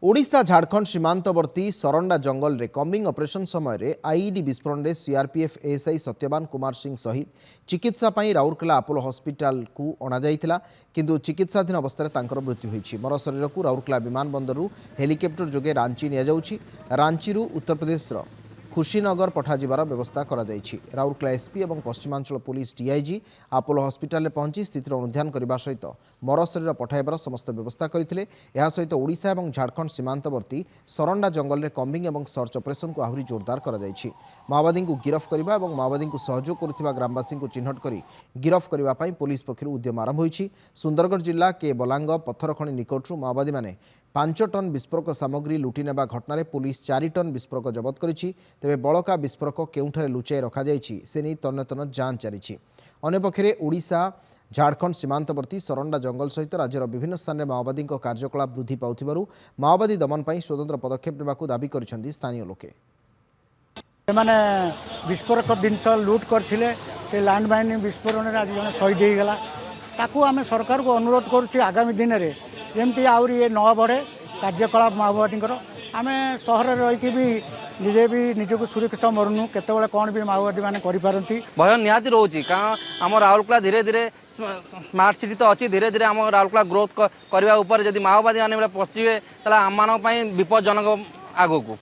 ओडिशा झारखंड सीमांतवर्ती सरंडा जंगल रे combing operation समय IED विस्फोरण में सीआरपीएफ एएसआई सत्यवान कुमार सिंह सहित चिकित्सा पई राउरकेला अपोलो हॉस्पिटल को अणाଯାଇଥିଲା किंतु चिकित्साधीन अवस्था तांकर मृत्यु होईछि। मर शरीर को राउरकेला विमानबंदर हेलिकॉप्टर जोगे रांची निया जाउछि। रांची उत्तर प्रदेश खुशीनगर पठाଯିबार व्यवस्था करा जाइछि। राउरकेला एसपी और Paschimanchal police DIG Apollo hospital पहुंची स्थितिर अनुध्यान करने सहित मर शरीर पठाइबार समस्त व्यवस्था करथिले। एहा सहित ओडिशा और झारखंड सीमांतवर्ती सरंडा जंगल में कम्बिंग और सर्च ऑपरेशन को आहुरी जोरदार करा जाइछि। माओवादी को गिरफ्त करने और माओवादी को सहयोग करुथिबा ग्रामवासी को चिन्हट कर गिरफ्त करने पुलिस पक्षर उद्यम आरंभ होइछि। सुंदरगढ़ जिला के बलांग पत्थरखणी निकटू माओवादी माने 5 टन विस्फोरक सामग्री लुटि नेबा घटना पुलिस 4 टन विस्फोरक जबत करिछि। तेबे बड़का विस्फोरक केउठारे लुचाई रखा जाइछि से नहीं तन्न तन्न जांच चलिछि। अन्यपक्षे ओडिशा झारखंड सीमांतवर्ती सरंडा जंगल सहित राज्यर विभिन्न स्थान में माओवादी कार्यकलाप वृद्धि पाउथिबारु माओवादी दमन पर स्वतंत्र पदक्षेप नेबाकू दाबी करिसेंति स्थानीय लोके। माने विस्फोरक जिनस लुट करथिले से लैंड माइन विस्फोरण आज जन शहीद हो गला। ताकू आम सरकार को अनुरोध करुच्चे आगामी दिन में जमती आहरी ये न बढ़े कार्यकलाप माओवादी आम सहर रही भी निजे भी निजक सुरक्षित मरुनु केतबेले कौन भी माओवादी मैंने करपारती भय निहाती रोचे कारण आम राउरकेला धीरे धीरे स्मार्ट सिटी तो अच्छी धीरे धीरे आम राउरकेला ग्रोथ करने जब माओवादी मैंने पशिवे आम विपदजनक आग को।